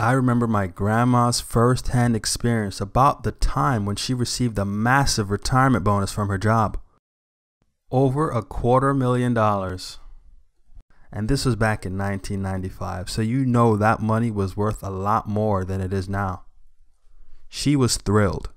I remember my grandma's first-hand experience about the time when she received a massive retirement bonus from her job. Over $250,000. And this was back in 1995, so you know that money was worth a lot more than it is now. She was thrilled,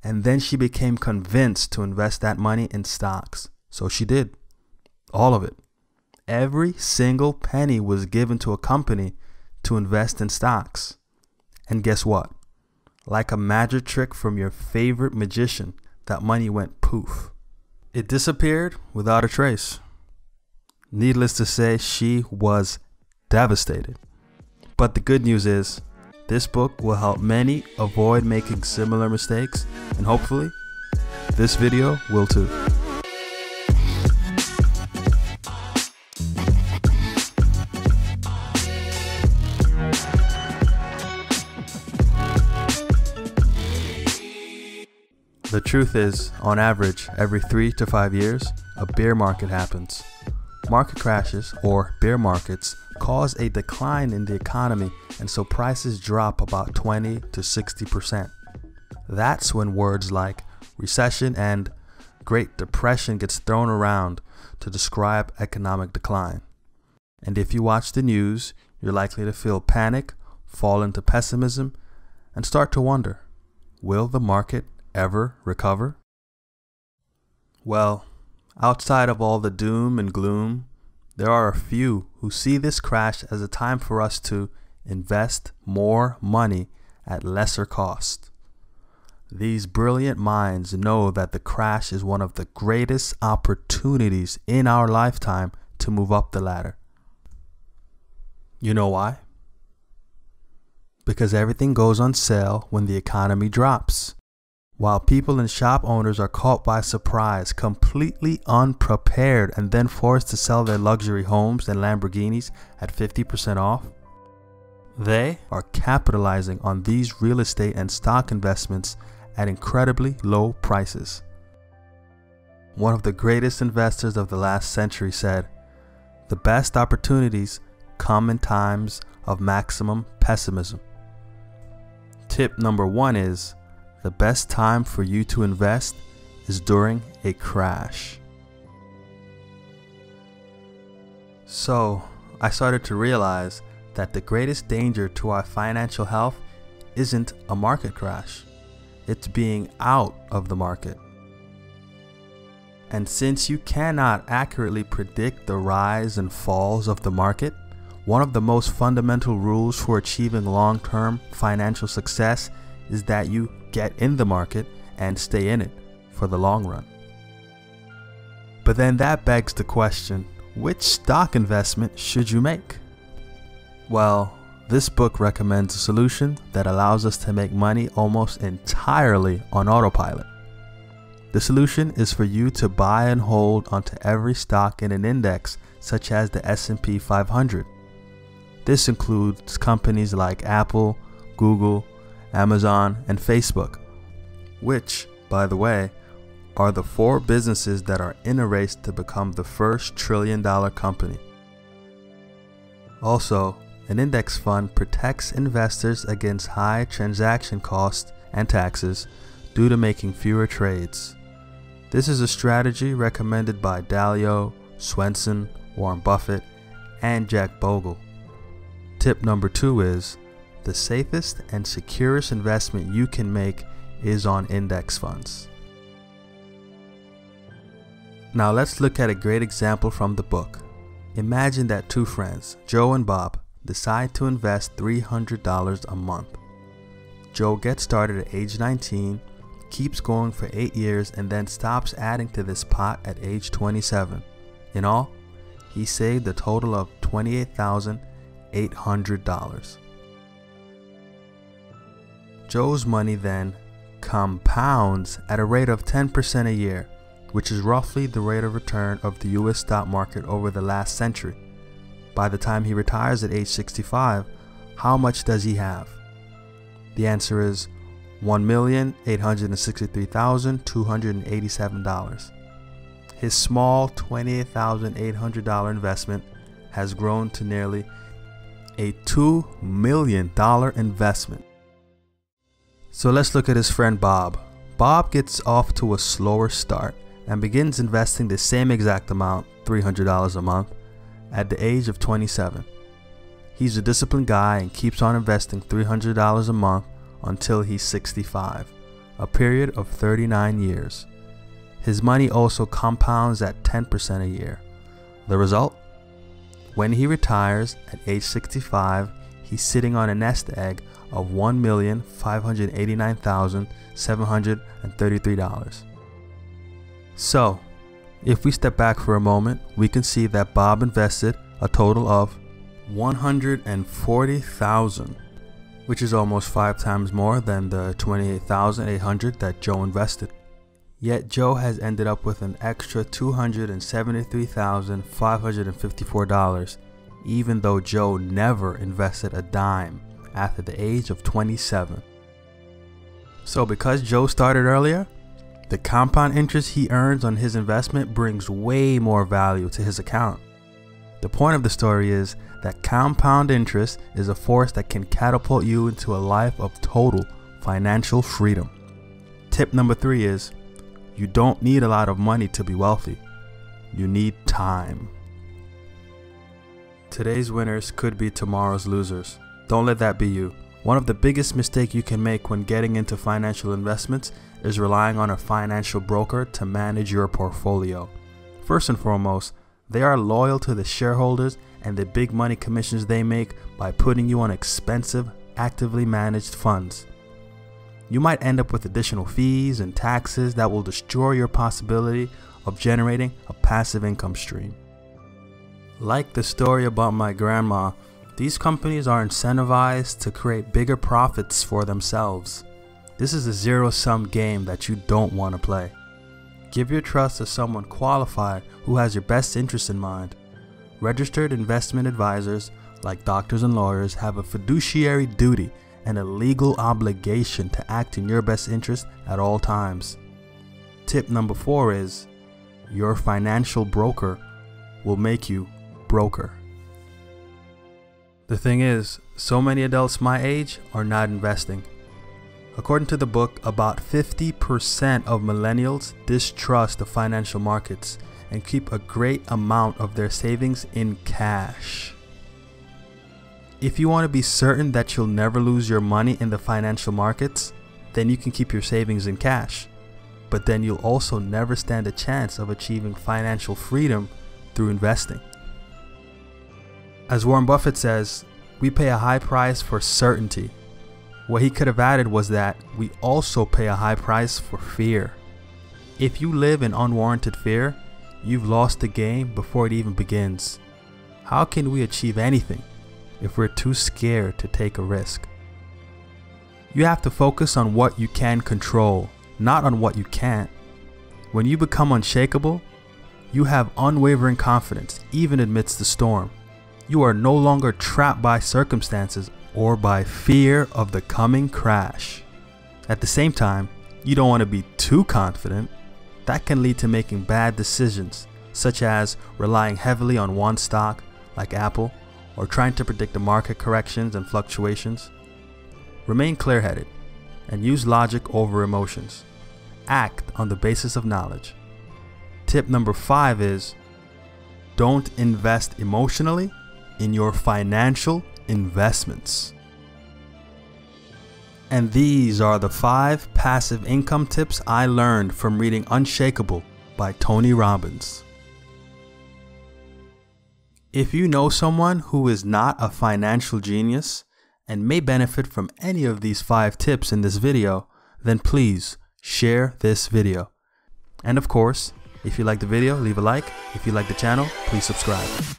and then she became convinced to invest that money in stocks. So she did. All of it. Every single penny was given to a company to invest in stocks. And guess what? Like a magic trick from your favorite magician, that money went poof. It disappeared without a trace. Needless to say, she was devastated. But the good news is, this book will help many avoid making similar mistakes, and hopefully, this video will too. The truth is, on average, every 3 to 5 years, a bear market happens. Market crashes, or bear markets, cause a decline in the economy, and so prices drop about 20 to 60%. That's when words like recession and Great Depression gets thrown around to describe economic decline. And if you watch the news, you're likely to feel panic, fall into pessimism, and start to wonder, will the market ever recover? Well, outside of all the doom and gloom, there are a few who see this crash as a time for us to invest more money at lesser cost. These brilliant minds know that the crash is one of the greatest opportunities in our lifetime to move up the ladder. You know why? Because everything goes on sale when the economy drops. While people and shop owners are caught by surprise, completely unprepared, and then forced to sell their luxury homes and Lamborghinis at 50% off, they are capitalizing on these real estate and stock investments at incredibly low prices. One of the greatest investors of the last century said, "The best opportunities come in times of maximum pessimism." Tip number 1 is, the best time for you to invest is during a crash. So, I started to realize that the greatest danger to our financial health isn't a market crash. It's being out of the market. And since you cannot accurately predict the rise and falls of the market, one of the most fundamental rules for achieving long-term financial success is that you get in the market and stay in it for the long run. But then that begs the question, which stock investment should you make? Well, this book recommends a solution that allows us to make money almost entirely on autopilot. The solution is for you to buy and hold onto every stock in an index such as the S&P 500. This includes companies like Apple, Google, Amazon, and Facebook, which, by the way, are the 4 businesses that are in a race to become the first trillion-dollar company. Also, an index fund protects investors against high transaction costs and taxes due to making fewer trades. This is a strategy recommended by Dalio, Swenson, Warren Buffett, and Jack Bogle. Tip number 2 is, the safest and securest investment you can make is on index funds. Now let's look at a great example from the book. Imagine that 2 friends, Joe and Bob, decide to invest $300 a month. Joe gets started at age 19, keeps going for 8 years, and then stops adding to this pot at age 27. In all, he saved a total of $28,800. Joe's money then compounds at a rate of 10% a year, which is roughly the rate of return of the US stock market over the last century. By the time he retires at age 65, how much does he have? The answer is $1,863,287. His small $28,800 investment has grown to nearly a $2 million investment. So let's look at his friend Bob. Bob gets off to a slower start and begins investing the same exact amount, $300 a month, at the age of 27. He's a disciplined guy and keeps on investing $300 a month until he's 65, a period of 39 years. His money also compounds at 10% a year. The result? When he retires at age 65, he's sitting on a nest egg of $1,589,733. So, if we step back for a moment, we can see that Bob invested a total of $140,000, which is almost 5 times more than the $28,800 that Joe invested. Yet Joe has ended up with an extra $273,554, even though Joe never invested a dime after the age of 27. So because Joe started earlier, the compound interest he earns on his investment brings way more value to his account. The point of the story is that compound interest is a force that can catapult you into a life of total financial freedom. Tip number 3 is, you don't need a lot of money to be wealthy. You need time. Today's winners could be tomorrow's losers. Don't let that be you. One of the biggest mistakes you can make when getting into financial investments is relying on a financial broker to manage your portfolio. First and foremost, they are loyal to the shareholders and the big money commissions they make by putting you on expensive, actively managed funds. You might end up with additional fees and taxes that will destroy your possibility of generating a passive income stream. Like the story about my grandma, these companies are incentivized to create bigger profits for themselves. This is a zero-sum game that you don't want to play. Give your trust to someone qualified who has your best interest in mind. Registered investment advisors, like doctors and lawyers, have a fiduciary duty and a legal obligation to act in your best interest at all times. Tip number 4 is, your financial broker will make you broker. The thing is, so many adults my age are not investing. According to the book, about 50% of millennials distrust the financial markets and keep a great amount of their savings in cash. If you want to be certain that you'll never lose your money in the financial markets, then you can keep your savings in cash. But then you'll also never stand a chance of achieving financial freedom through investing. As Warren Buffett says, we pay a high price for certainty. What he could have added was that we also pay a high price for fear. If you live in unwarranted fear, you've lost the game before it even begins. How can we achieve anything if we're too scared to take a risk? You have to focus on what you can control, not on what you can't. When you become unshakable, you have unwavering confidence even amidst the storm. You are no longer trapped by circumstances or by fear of the coming crash. At the same time, you don't want to be too confident. That can lead to making bad decisions, such as relying heavily on one stock like Apple, or trying to predict the market corrections and fluctuations. Remain clear-headed and use logic over emotions. Act on the basis of knowledge. Tip number 5 is, don't invest emotionally in your financial investments. And these are the 5 passive income tips I learned from reading Unshakeable by Tony Robbins. If you know someone who is not a financial genius and may benefit from any of these 5 tips in this video, then please share this video. And of course, if you like the video, leave a like. If you like the channel, please subscribe.